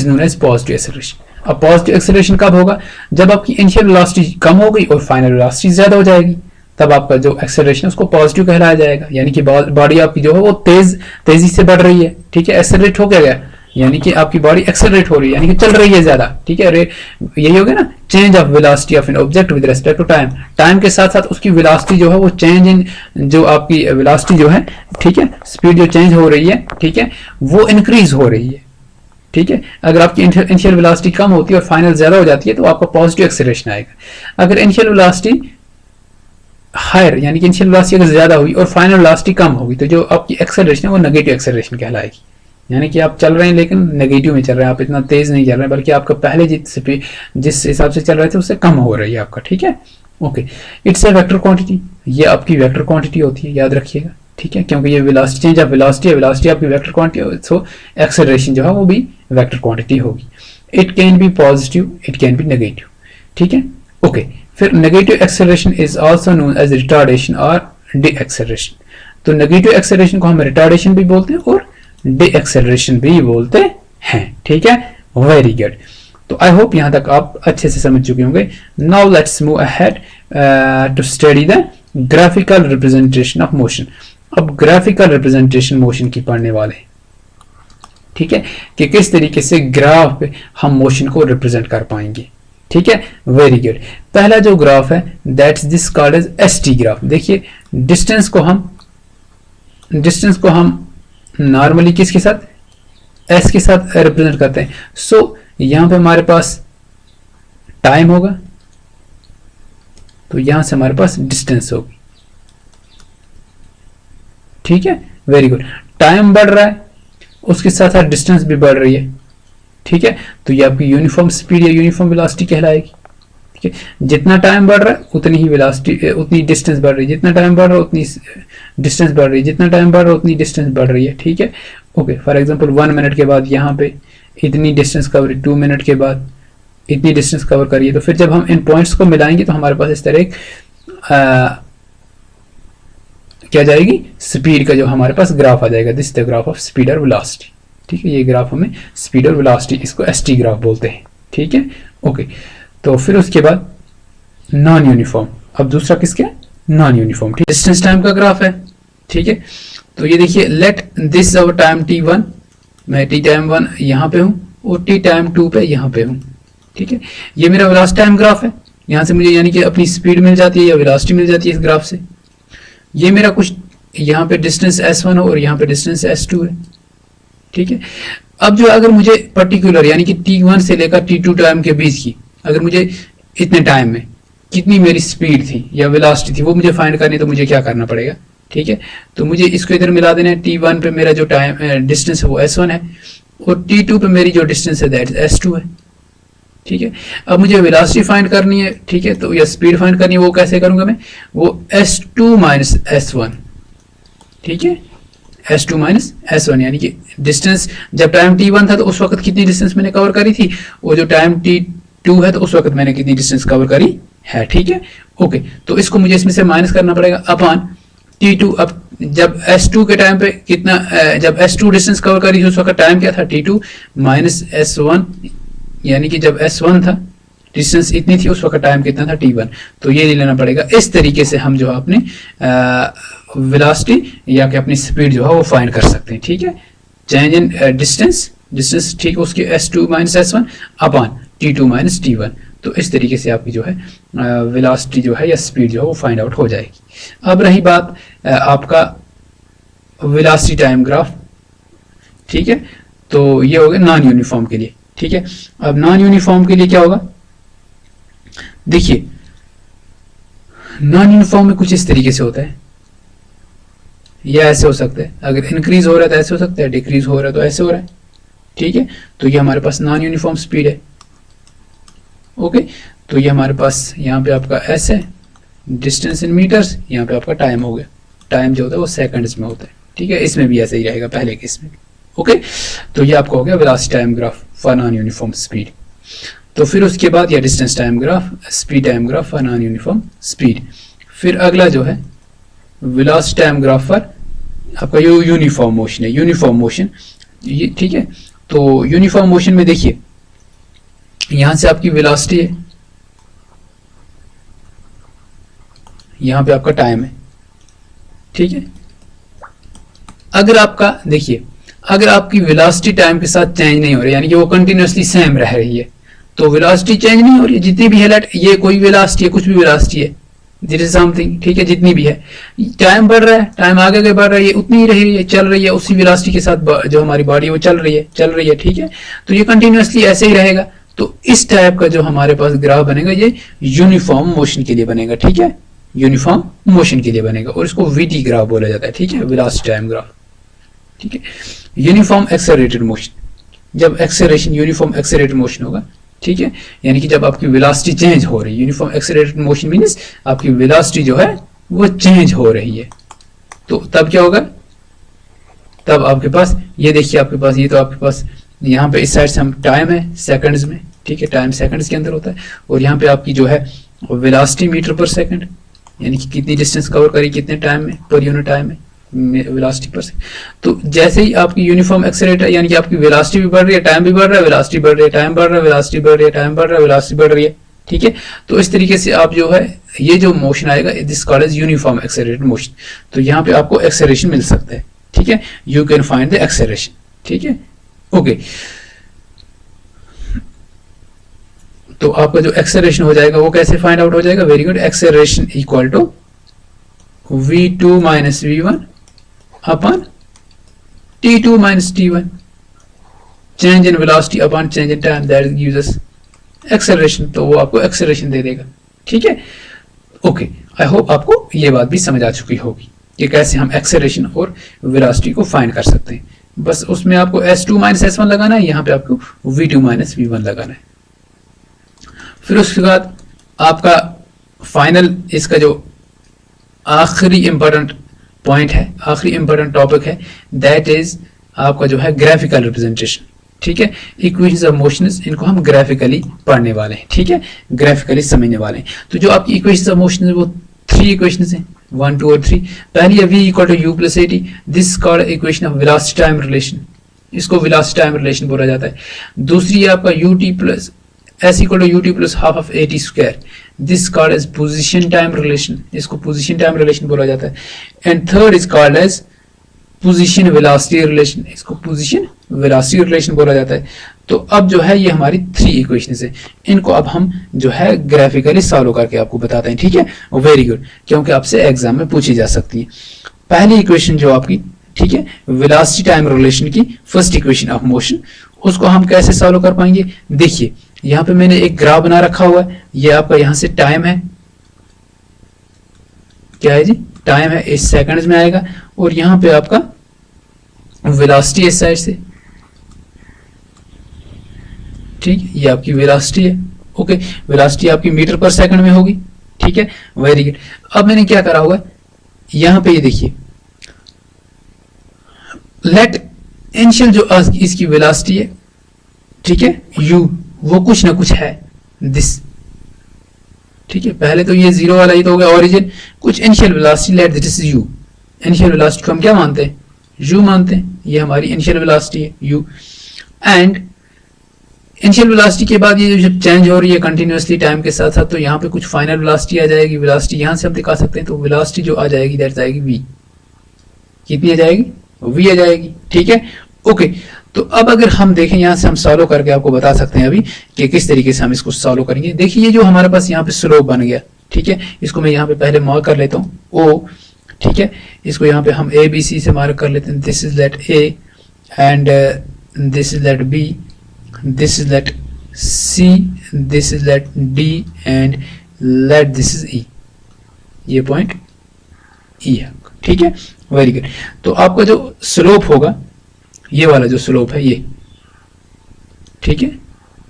[SPEAKER 1] known as positive acceleration. अब पॉजिटिव एक्सेलरेशन कब होगा, जब आपकी इनिशियल वेलोसिटी कम हो गई और फाइनल वेलोसिटी ज्यादा हो जाएगी, तब आपका जो एक्सेलरेशन उसको पॉजिटिव कहलाया जाएगा, यानी कि बॉडी आपकी जो है वो तेजी से बढ़ रही है, ठीक है, एक्सेलरेट हो गया, यानी कि आपकी बॉडी एक्सेलरेट हो रही है, यानी कि चल रही है ज्यादा, ठीक है, यही हो गया ना, change of velocity of an object with respect to time, time के साथ साथ उसकी वेलोसिटी जो है वो चेंज इन, जो आपकी वेलोसिटी जो है, ठीक है, स्पीड जो चेंज हो रही है, ठीक है, वो इंक्रीज हो रही है, ठीक है। अगर आपकी इनिशियल वेलोसिटी कम होती है और फाइनल ज्यादा हो जाती है तो आपका पॉजिटिव एक्सेलरेशन आएगा। अगर इनिशियल वेलोसिटी हायर यानी कि इनिशियल वेलोसिटी अगर ज्यादा हुई और फाइनल वेलोसिटी कम होगी तो जो आपकी एक्सेलरेशन है वो नेगेटिव एक्सेलरेशन कहलाएगी। यानी कि आप चल रहे हैं लेकिन नेगेटिव में चल रहे हैं, आप इतना तेज नहीं चल रहे हैं, बल्कि आपका पहले जिस हिसाब से चल रहे थे उससे कम हो रही है आपका, ठीक है। Okay, it's a vector quantity, ये आपकी वेक्टर क्वांटिटी होती है, याद रखिएगा, ठीक है, क्योंकि ये वेलोसिटी चेंज ऑफ वेलोसिटी है, वेलोसिटी आपकी वेक्टर क्वांटिटी, सो एक्सेलरेशन जो है वो भी वेक्टर क्वांटिटी होगी। It can be positive, it can be negative, ठीक है। ओके, फिर negative acceleration is also known as retardation और डी एक्सेलरेशन। तो नेगेटिव एक्सेलरेशन को हम रिटार्डेशन भी बोलते हैं और डी एक्सेलरेशन भी बोलते हैं, ठीक है। Very good. तो आई होप यहां तक आप अच्छे से समझ चुके होंगे। Now let's move ahead to study the graphical representation of motion. अब ग्राफिकल रिप्रेजेंटेशन मोशन की पढ़ने वाले, ठीक है, कि किस तरीके से ग्राफ पे हम मोशन को रिप्रेजेंट कर पाएंगे, ठीक है। Very good. पहला जो ग्राफ है that's this called as S T graph. देखिए डिस्टेंस को हम नॉर्मली किसके साथ, एस के साथ रिप्रेजेंट करते हैं। सो यहां पे हमारे पास टाइम होगा तो यहां से हमारे पास डिस्टेंस होगी, ठीक है। Very good. टाइम बढ़ रहा है उसके साथ साथ डिस्टेंस भी बढ़ रही है, ठीक है, तो ये आपकी यूनिफॉर्म स्पीड या यूनिफॉर्म वेलोसिटी कहलाएगी, ठीक है। जितना टाइम बढ़ रहा है उतनी ही वेलोसिटी, उतनी डिस्टेंस बढ़ रही है, जितना टाइम बढ़ रहा है उतनी डिस्टेंस बढ़ रही है, जितना टाइम बढ़ रहा है उतनी डिस्टेंस बढ़ रही है, ठीक है। ओके, फॉर एग्जांपल 1 मिनट के बाद यहाँ पे इतनी डिस्टेंस कवर, 2 मिनट के बाद इतनी डिस्टेंस कवर करिए। तो फिर जब हम इन पॉइंट्स को मिलाएंगे तो हमारे पास इस तरह एक क्या जाएगी, स्पीड का जो हमारे पास ग्राफ आ जाएगा। This the graph of speed और वेलोसिटी, ठीक है। ये ग्राफ हमें स्पीड और वेलोसिटी, इसको एसटी ग्राफ बोलते हैं, ठीक है। ओके, तो फिर उसके बाद नॉन यूनिफॉर्म। अब दूसरा किसका, नॉन यूनिफॉर्म, ठीक है, डिस्टेंस टाइम का ग्राफ है, ठीक है। तो ये देखिए, let this our time t1, मैं t टाइम 1 यहाँ पे हूँ और t टाइम 2 पे यहाँ पे हूँ, ठीक है। ये मेरा वेलोसिटी टाइम ग्राफ है, यहाँ से मुझे यानी कि अपनी स्पीड मिल जाती है या वेलोसिटी मिल जाती है इस ग्राफ से। ये मेरा कुछ यहाँ पे डिस्टेंस s1 हो और यहाँ पे डिस्टेंस s2 है, ठीक है। अब जो अगर मुझे पर्टिकुलर यानी कि t1 से लेकर t2 टाइम के बीच की, अगर मुझे इतने टाइम में कितनी मेरी स्पीड थी या वेलोसिटी थी वो मुझे फाइंड करनी, तो मुझे क्या करना पड़ेगा, ठीक है। तो मुझे इसको इधर मिला देना है। t1 पे मेरा जो टाइम डिस्टेंस है वो s1 है और t2 पे मेरी जो डिस्टेंस है दैट s2 है, ठीक है। अब मुझे वेलोसिटी फाइंड करनी है, ठीक है, तो या स्पीड फाइंड करनी है, वो कैसे करूंगा मैं, वो s2 माइनस s1, ठीक है, s2 माइनस s1, यानी कि डिस्टेंस जब टाइम t1 था तो उस वक्त कितनी डिस्टेंस मैंने कवर करी थी, वो जो टाइम t2 है तो उस वक्त मैंने कितनी डिस्टेंस कवर करी है, ठीक है। ओके, तो इसको मुझे इसमें से माइनस करना पड़ेगा अपॉन t2। अब जब s2 के टाइम पे कितना, जब s2 डिस्टेंस कवर करी उस वक्त टाइम क्या था, t2 माइनस s1, यानी कि जब s1 था डिस्टेंस इतनी थी उस वक्त टाइम कितना था, t1। तो ये लेना पड़ेगा। इस तरीके से हम जो है अपनी वेलोसिटी या कि अपनी स्पीड जो है वो फाइंड कर सकते हैं, ठीक है। चेंज इन डिस्टेंस, ठीक है, उसके s2 minus s1 upon t2 minus t1। तो इस तरीके से आपकी जो है वेलोसिटी जो है या स्पीड जो है वो फाइंड आउट हो जाएगी। अब रही बात आपका वेलोसिटी टाइम ग्राफ, ठीक है। तो ये हो गया नॉन यूनिफॉर्म के लिए, ठीक है। अब नॉन यूनिफॉर्म के लिए क्या होगा, देखिए नॉन यूनिफॉर्म में कुछ इस तरीके से होता है, या ऐसे हो सकता है, अगर इंक्रीज हो रहा है तो ऐसे हो सकता है, डिक्रीज हो रहा है तो ऐसे हो रहा है, ठीक है। तो ये हमारे पास नॉन यूनिफॉर्म स्पीड है, ओके। तो ये हमारे पास यहाँ पे आपका s है, डिस्टेंस इन मीटर्स, यहाँ पे आपका टाइम हो गया, टाइम जो होता है वो सेकंड्स में होता है, ठीक है। इसमें भी ऐसे ही रहेगा पहले केस में भी, ओके। तो ये आपका हो गया velocity time graph for non uniform speed. तो फिर उसके बाद या distance time graph, speed time graph for non uniform speed. फिर अगला जो है वेलोसिटी टाइम ग्राफ फॉर आपका ये यूनिफॉर्म मोशन है, यूनिफॉर्म मोशन, ये ठीक है। तो यूनिफॉर्म मोशन में देखिए यहां से आपकी वेलोसिटी है, यहां पे आपका टाइम है, ठीक है। अगर आपका देखिए, अगर आपकी वेलोसिटी टाइम के साथ चेंज नहीं हो रही, यानी कि वो कंटिन्यूअसली सेम रह रही है, तो वेलोसिटी चेंज नहीं हो रही है, जितनी भी है, ये कोई वेलोसिटी है, कुछ भी वेलोसिटी है, दिस इज समथिंग, ठीक है, जितनी भी है। टाइम बढ़ रहा है, टाइम आगे आगे बढ़ रहा है, ये उतनी ही रही है, चल रही है उसी वेलोसिटी के साथ, जो हमारी बॉडी है वो चल रही है, ठीक है। तो ये कंटिन्यूअसली ऐसे ही रहेगा। तो इस टाइप का जो हमारे पास ग्राफ बनेगा ये यूनिफॉर्म मोशन के लिए बनेगा, ठीक है, यूनिफॉर्म मोशन के लिए बनेगा, और इसको वीटी ग्राफ बोला जाता है, ठीक है, वेलोसिटी टाइम ग्राफ, ठीक है। यूनिफॉर्म एक्सेलरेटेड मोशन, जब एक्सेलरेशन यूनिफॉर्म एक्सेलरेटेड मोशन होगा, ठीक है, यानी कि जब आपकी वेलोसिटी चेंज हो रही है, यूनिफॉर्म एक्सेलरेटेड मोशन मींस आपकी वेलोसिटी जो है वो चेंज हो रही है, तो तब क्या होगा, तब आपके पास ये देखिए, आपके पास ये तो आपके पास यहाँ पे इस साइड से हम टाइम है सेकंड्स में, ठीक है, टाइम सेकंड्स के अंदर होता है, और यहाँ पे आपकी जो है वेलोसिटी मीटर पर सेकंड, यानी कि कितनी डिस्टेंस कवर करी कितने टाइम में, पर यूनिट टाइम में, वेलोसिटी पर सेकंड। तो जैसे ही आपकी यूनिफॉर्म एक्सेलरेटर, यानी कि आपकी वेलोसिटी भी बढ़ रही है, टाइम भी बढ़ रहा है, वेलोसिटी बढ़ रही है, टाइम बढ़ रहा है, वेलोसिटी बढ़ रही है, टाइम बढ़ रहा है, वेलोसिटी बढ़ रही है, ठीक है। तो इस तरीके से आप जो है ये जो मोशन आएगा, this called as uniform accelerated motion. तो यहाँ पे आपको एक्सेलरेशन मिल सकता है, ठीक है, you can find the acceleration, ठीक है, ओके। तो आपका जो एक्सेलरेशन हो जाएगा वो कैसे फाइंड आउट हो जाएगा, very good, acceleration equal to v2 minus v1 upon t2 minus t1, change in velocity upon change in time, that gives us acceleration. तो वो आपको एक्सेलरेशन दे देगा, ठीक है, ओके। आई होप आपको ये बात भी समझ आ चुकी होगी कि कैसे हम एक्सेलरेशन और वेलोसिटी को फाइंड कर सकते हैं। बस उसमें आपको s2 माइनस s1 लगाना है, यहाँ पे आपको v2 माइनस v1 लगाना है। फिर उसके बाद आपका फाइनल, इसका जो आखिरी इंपॉर्टेंट पॉइंट है, आखिरी इंपॉर्टेंट टॉपिक है, दैट इज आपका जो है ग्राफिकल रिप्रेजेंटेशन, ठीक है। इक्वेशंस ऑफ मोशंस, इनको हम ग्राफिकली पढ़ने वाले हैं, ठीक है, ग्राफिकली समझने वाले हैं। तो जो आपकी इक्वेशंस ऑफ मोशन है वो 3 इक्वेशंस हैं, 1, 2 और 3। पहली है v equal to u plus at, this called equation of velocity time relation, इसको वेलोसिटी टाइम रिलेशन बोला जाता है। दूसरी है आपका ut plus s equal to ut plus half of at square, this called as position time relation, इसको position time relation बोला जाता है। And third is called as position velocity relation, इसको पोजीशन वेलोसिटी रिलेशन बोला जाता है। तो अब जो है ये हमारी 3 इक्वेशंस है, इनको अब हम जो है ग्राफिकली सॉल्व करके आपको बताते हैं, ठीक है, वेरी गुड, क्योंकि आपसे एग्जाम में पूछी जा सकती है। पहली इक्वेशन जो आपकी, ठीक है, वेलोसिटी टाइम रिलेशन की फर्स्ट इक्वेशन ऑफ मोशन, उसको हम कैसे सॉल्व कर पाएंगे। देखिए यहाँ पे मैंने एक ग्राफ बना रखा हुआ है, ये आपका यहाँ से टाइम है, क्या है जी, टाइम है, इस सेकंड्स में आएगा, और यहाँ पे आपका वेलोसिटी इस साइड से, ठीक, ये आपकी वेलोसिटी है, ओके, वेलोसिटी आपकी मीटर पर सेकंड में होगी, ठीक है, वेरी गुड। अब मैंने क्या करा हुआ है, यहाँ पे ये देखिए, लेट इनिशियल जो इसकी वेलोसिटी है, ठीक है, u, वो कुछ ना कुछ है, दिस, ठीक है, पहले तो ये 0 वाला ही तो हो गया ओरिजिन, कुछ initial velocity, late this is u, initial velocity को हम क्या मानते हैं, u मानते हैं, ये हमारी इनिशियल वेलोसिटी है u। एंड इनिशियल वेलोसिटी के बाद ये जब चेंज हो रही है कंटिन्यूअसली टाइम के साथ साथ, तो यहाँ पे कुछ फाइनल वेलोसिटी आ जाएगी, वेलोसिटी यहाँ से हम दिखा सकते हैं, तो वेलोसिटी जो आ जाएगी दैट आएगी v, कितनी आ जाएगी, v आ जाएगी, ठीक है, ओके। तो अब अगर हम देखें, यहाँ से हम सॉल्व करके आपको बता सकते हैं अभी कि किस तरीके से हम इसको सॉल्व करेंगे। देखिए ये जो हमारे पास यहाँ पे स्लोप बन गया, ठीक है, इसको मैं यहाँ पे पहले मार्क कर लेता हूँ o, ठीक है, इसको यहाँ पे हम ABC से मार्क कर लेते हैं, this is let A and this is let B, this is let C, this is let D and let this is E, ये पॉइंट E है, ठीक है, वेरी गुड। तो आपका जो स्लोप होगा, ये वाला जो स्लोप है ये, ठीक है,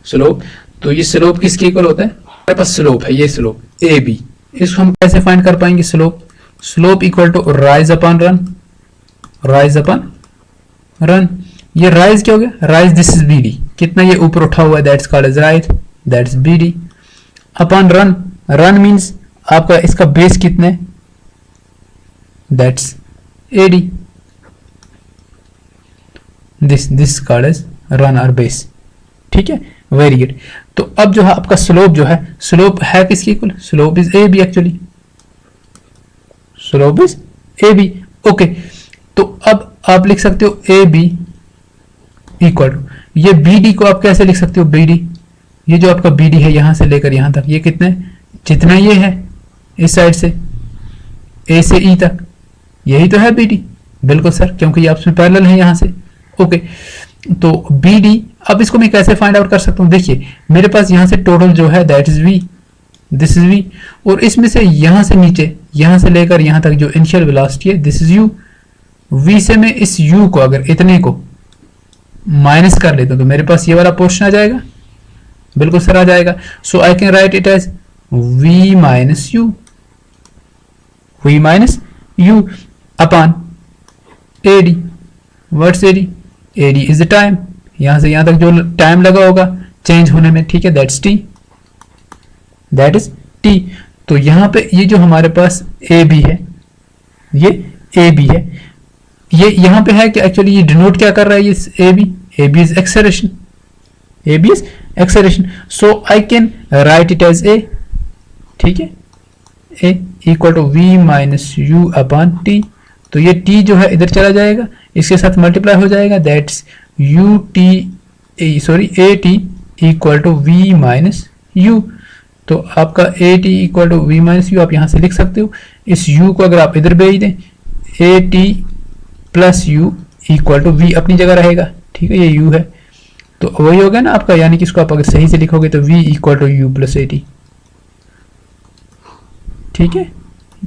[SPEAKER 1] स्लोप, तो ये स्लोप किसके इक्वल होता है, हमारे पास स्लोप है ये स्लोप AB, इसको हम कैसे फाइंड कर पाएंगे, slope equal to rise upon run, rise upon run, ये राइज क्या हो गया, राइज दिस इज BD, कितना ये ऊपर उठा हुआ है, that's called as rise, that's BD, upon run, run means आपका इसका बेस कितना है, that's AD, this called as run और बेस, ठीक है, वेरी गुड। तो अब जो है आपका स्लोप जो है, स्लोप है किसकी equal, slope is AB actually, slope is AB, okay. तो अब आप लिख सकते हो AB इक्वल टू, ये BD को आप कैसे लिख सकते हो, BD, ये जो आपका BD है यहां से लेकर यहां तक, ये कितने, जितना ये है इस साइड से ए से ई तक, यही तो है बी डी। बिल्कुल सर, क्योंकि ये आपस में पैरेलल है यहाँ से। ओके, तो बी डी, अब इसको मैं कैसे फाइंड आउट कर सकता हूँ? देखिए मेरे पास यहाँ से टोटल जो है that is V, this is V, और इसमें से यहाँ से नीचे, यहाँ से लेकर यहाँ तक जो इनिशियल वेलोसिटी है दिस इज यू। वी से मैं इस यू को, अगर इतने को माइनस कर लेता हूँ तो मेरे पास ये वाला पोर्शन आ जाएगा। बिल्कुल सर आ जाएगा। So I can write it as v minus u, v minus u upon a d. What's a d? A d is the time, यहां से यहां तक जो टाइम लगा होगा चेंज होने में, ठीक है, that's T, that is T. तो यहां पे ये जो हमारे पास ए बी है, ये ए बी है, ये यहां पे है कि एक्चुअली ये डिनोट क्या कर रहा है? ये a b is acceleration, a b is acceleration. So I can write it as a, ठीक है, a equal to we minus u upon t. तो ये टी जो है इधर चला जाएगा, इसके साथ मल्टीप्लाई हो जाएगा, that's U T, sorry A T equal to we minus U. तो आपका A T equal to we minus U आप यहां से लिख सकते हो। इस u को अगर आप इधर भेज दें, A T plus U equal to V अपनी जगह रहेगा, ठीक है, ये u है तो वही हो गया ना आपका, यानी कि इसको आप अगर सही से लिखोगे तो v equal to U plus A T, ठीक है।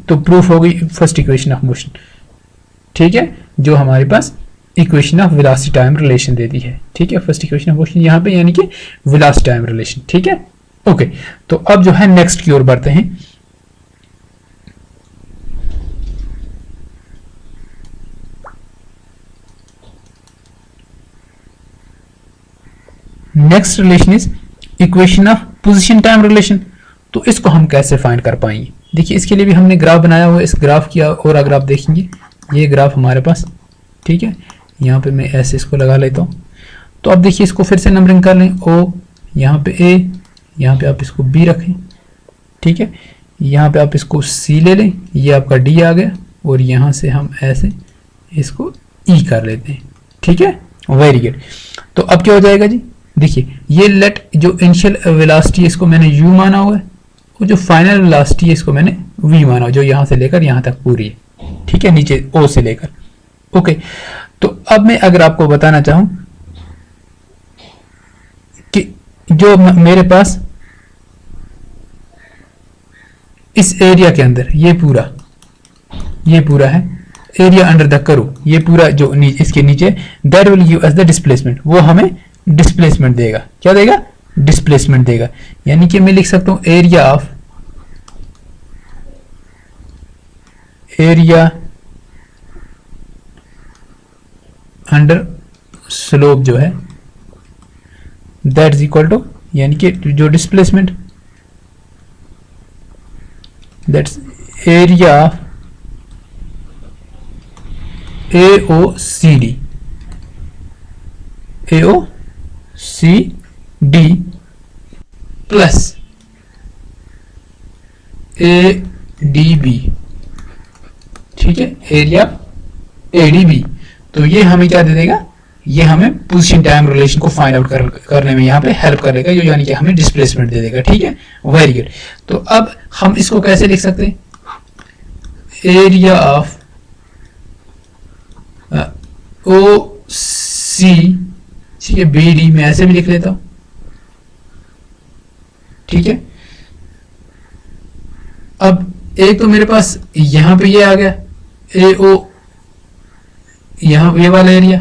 [SPEAKER 1] तो प्रूफ हो गई फर्स्ट इक्वेशन ऑफ मोशन, ठीक है, जो हमारे पास equation of velocity time relation देती है, ठीक है। फर्स्ट इक्वेशन ऑफ मोशन यहाँ पे यानी कि वेलोसिटी टाइम रिलेशन, ठीक है। ओके, तो अब जो है नेक्स्ट की ओर बढ़ते हैं। Next relation is equation of position time relation. तो इसको हम कैसे फाइंड कर पाएंगे? देखिए इसके लिए भी हमने ग्राफ बनाया हुआ है। इस ग्राफ की और अगर आप देखेंगे, ये ग्राफ हमारे पास, ठीक है, यहाँ पे मैं ऐसे इसको लगा लेता हूँ। तो अब देखिए इसको फिर से नंबरिंग कर लें, ओ यहाँ पे ए, यहाँ पे आप इसको बी रखें, ठीक है, यहाँ पे आप इसको सी ले लें, ये आपका डी आ गया, और यहाँ से हम ऐसे इसको ई कर लेते हैं, ठीक है, वेरी गुड। तो अब क्या हो जाएगा जी? देखिए ये लेट जो इनिशियल वेलोसिटी है इसको मैंने u माना हुआ है, और जो फाइनल वेलोसिटी है इसको मैंने v माना हुआ, जो यहाँ से लेकर यहाँ तक पूरी है, ठीक है, नीचे o से लेकर। ओके, तो अब मैं अगर आपको बताना चाहूं कि जो मेरे पास इस एरिया के अंदर ये पूरा है एरिया अंडर द कर्व, ये पूरा जो इसके नीचे, that will give us the displacement, वो हमें डिस्प्लेसमेंट देगा। क्या देगा? डिस्प्लेसमेंट देगा। यानी कि मैं लिख सकता हूं एरिया अंडर स्लोप जो है दैट इज इक्वल टू, यानी कि जो displacement, that's area of AOCD plus ADB, ठीक है, एरिया ADB। तो ये हमें क्या दे देगा? ये हमें पोजीशन टाइम रिलेशन को फाइंड आउट करने में यहाँ पे हेल्प करेगा, यानी कि हमें डिस्प्लेसमेंट दे देगा, ठीक है, वेरी गुड। तो अब हम इसको कैसे लिख सकते हैं? एरिया ऑफ OC, ठीक है, BD में ऐसे भी लिख लेता हूं, ठीक है। अब एक तो मेरे पास यहां पे ये आ गया AO, यहां ये वाला एरिया,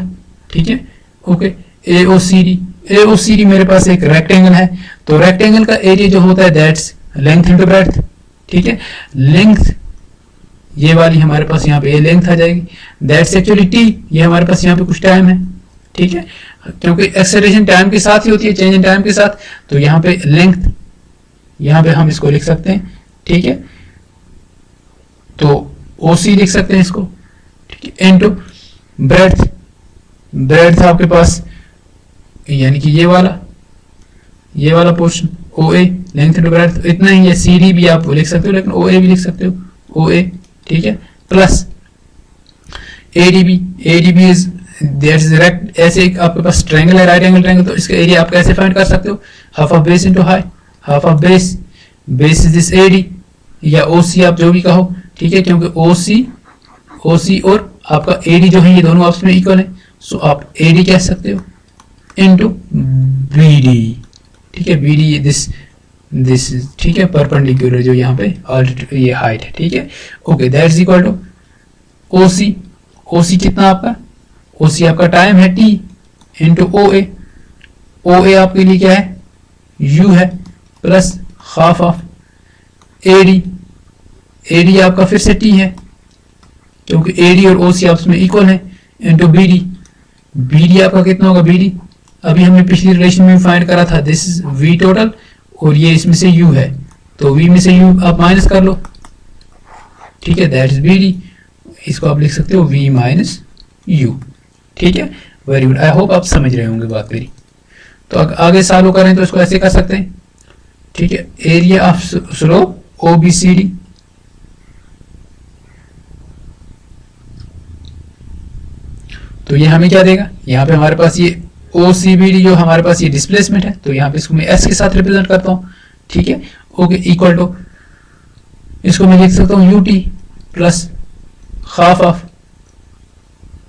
[SPEAKER 1] ठीक है, ओके, AOCD मेरे पास एक रेक्टेंगल है, तो रेक्टेंगल का एरिया जो होता है दैट्स लेंथ इनटू ब्रेड्थ, ठीक है। लेंथ ये वाली हमारे पास यहाँ पे ये लेंथ आ जाएगी, दैट्स एक्चुअली टी, ये हमारे पास यहाँ पे कुछ टाइम है, ठीक है, क्योंकि एक्सेलरेशन टाइम के साथ ही होती है, चेंज इन टाइम के साथ। तो यहाँ पे लेंथ, यहाँ पे हम इसको लिख सकते हैं, ठीक है, तो OC लिख सकते हैं इसको, ठीक है, इनटू ब्रेड्थ आपके पास, यानी कि ये वाला portion OA, length into breadth, इतना ही है। CD भी आप लिख सकते हो, लेकिन OA भी लिख सकते हो, OA, ठीक है, plus ADB is that is direct, ऐसे आपके पास ट्रायंगल है, राइट एंगल ट्रायंगल, तो इसका एरिया आप कैसे फाइंड कर सकते हो? Half of base into height, half of base is this AD, या ओ सी आप जो भी कहो, ठीक है, क्योंकि ओ सी और आपका ए डी जो है ये दोनों आपस में इक्वल है, सो आप ए डी कह सकते हो इनटू बी डी, ठीक है, बी डी दिस ठीक है, परपेंडिकुलर जो यहाँ पे ऑल्टरनेट ये हाइट है, ठीक है, okay, that's equal to O C कितना आपका, ओ सी आपका टाइम है टी इंटू ओ ए आपके लिए क्या है, यू है, plus half of A D आपका फिर से टी है, क्योंकि ए डी और ओ सी आपस में इक्वल है, इंटू बी डी आपका कितना होगा, बी डी अभी हमने पिछली रिलेशन में फाइंड करा था, दिस इज वी टोटल और ये इसमें से यू है, तो वी में से यू आप माइनस कर लो, ठीक है, दैट इज बी डी, इसको आप लिख सकते हो v माइनस यू, ठीक है, वेरी गुड, आई होप आप समझ रहे होंगे बात मेरी। तो आगे सॉल्व करें तो इसको ऐसे कर सकते हैं, ठीक है, area of slope O B C D, तो ये हमें क्या देगा, यहाँ पे हमारे पास ये ओ सी बी डी जो हमारे पास ये डिस्प्लेसमेंट है, तो यहाँ पे इसको मैं एस के साथ रिप्रेजेंट करता हूँ, ठीक है, ओके, इक्वल टू इसको मैं लिख सकता हूँ you t plus half of,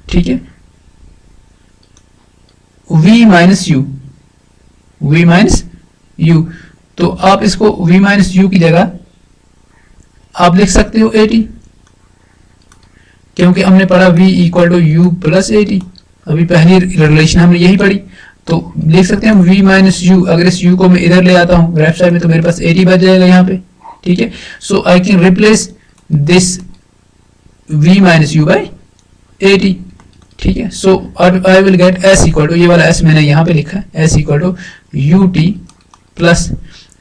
[SPEAKER 1] ठीक है, v माइनस यू, तो आप इसको v माइनस यू की जगह आप लिख सकते हो ए टी, क्योंकि हमने पढ़ा v equal to U plus A T, अभी पहली रिलेशन हमने यही पढ़ी, तो लिख सकते हैं हम v माइनस यू, अगर इस u को मैं इधर ले आता हूं लेफ्ट साइड में तो मेरे पास ए टी बच जाएगा यहाँ पे, ठीक है, so I can replace this v minus u by a T, ठीक है, so I will get s equal to, ये वाला s मैंने यहाँ पे लिखा है, s equal to u t plus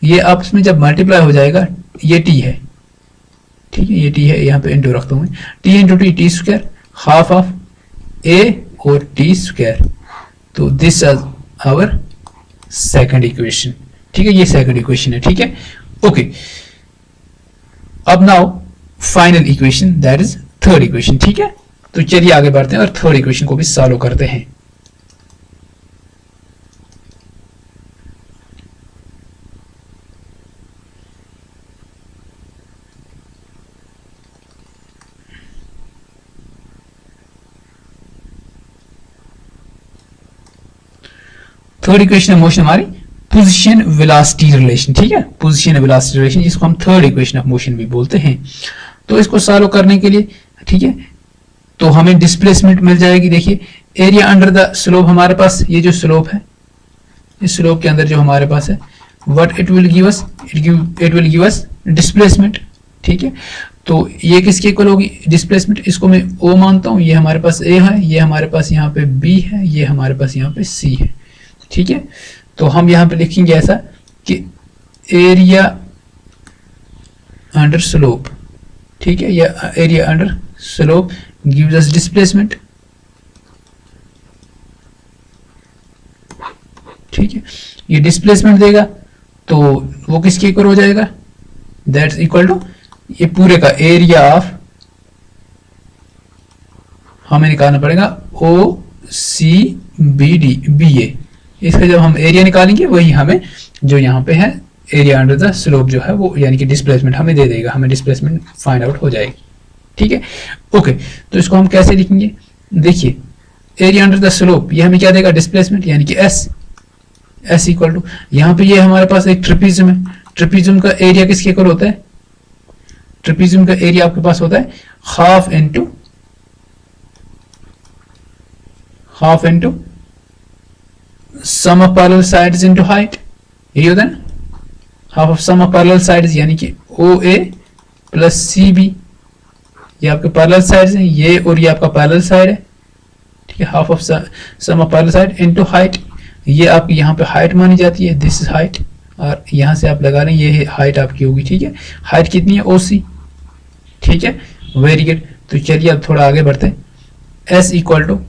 [SPEAKER 1] ये आपस में जब मल्टीप्लाई हो जाएगा ये t है, ठीक है, ये t है, यहाँ पे इंटू रखता हूँ t into T square half of a और t स्क्वायर, तो this is our second equation, ठीक है, ये सेकंड इक्वेशन है, ठीक है, ओके, अब now final equation that is third equation, ठीक है, तो चलिए आगे बढ़ते हैं और थर्ड इक्वेशन को भी सॉल्व करते हैं। थर्ड इक्वेशन है मोशन हमारी पोजीशन वेलोसिटी रिलेशन, ठीक है, पोजीशन वेलोसिटी रिलेशन जिसको हम थर्ड इक्वेशन ऑफ मोशन भी बोलते हैं। तो इसको सॉल्व करने के लिए, ठीक है, तो हमें डिस्प्लेसमेंट मिल जाएगी, देखिए एरिया अंडर द स्लोप, हमारे पास ये जो स्लोप है, इस स्लोप के अंदर जो हमारे पास है, what it will give us, it will give us displacement, ठीक है, तो ये किसके इक्वल होगी डिस्प्लेसमेंट, इसको मैं O मानता हूं, ये हमारे पास A है, ये हमारे पास यहाँ पे B है, ये हमारे पास यहाँ पे C है, ठीक है, तो हम यहाँ पे लिखेंगे ऐसा कि एरिया अंडर स्लोप, ठीक है, या area under slope gives us displacement, ठीक है, ये डिस्प्लेसमेंट देगा तो वो किसके इक्वल हो जाएगा, दैट्स इक्वल टू ये पूरे का एरिया ऑफ, हमें निकालना पड़ेगा ओ सी बी डी बी ए, इसका जब हम एरिया निकालेंगे वही हमें जो यहाँ पे है एरिया अंडर द स्लोप जो है वो यानी कि डिस्प्लेसमेंट हमें दे देगा, हमें डिस्प्लेसमेंट फाइंड आउट हो जाएगी, ठीक है, ओके, तो इसको हम कैसे लिखेंगे, देखिए एरिया अंडर द स्लोप ये हमें क्या देगा डिस्प्लेसमेंट यानी कि एस इक्वल टू, यहाँ पे ये हमारे पास एक ट्रिपिज्म है, ट्रिपिज्म का एरिया किसके इक्वल होता है, ट्रिपिज्म का एरिया आपके पास होता है half into sum of parallel sides into height, यही होता है ना, half of sum of parallel sides यानी कि ओ ए प्लस सी बी, ये आपके पैरेलल साइड्स हैं, ये और ये आपका पैरेलल साइड है, ठीक है, half of sum of parallel side into height, ये आपकी यहाँ पे हाइट मानी जाती है, दिस इज हाइट, और यहाँ से आप लगा रहे हैं ये हाइट आपकी होगी, ठीक है, हाइट कितनी है ओ सी, ठीक है, वेरी गुड, तो चलिए अब थोड़ा आगे बढ़ते हैं, एस इक्वल टू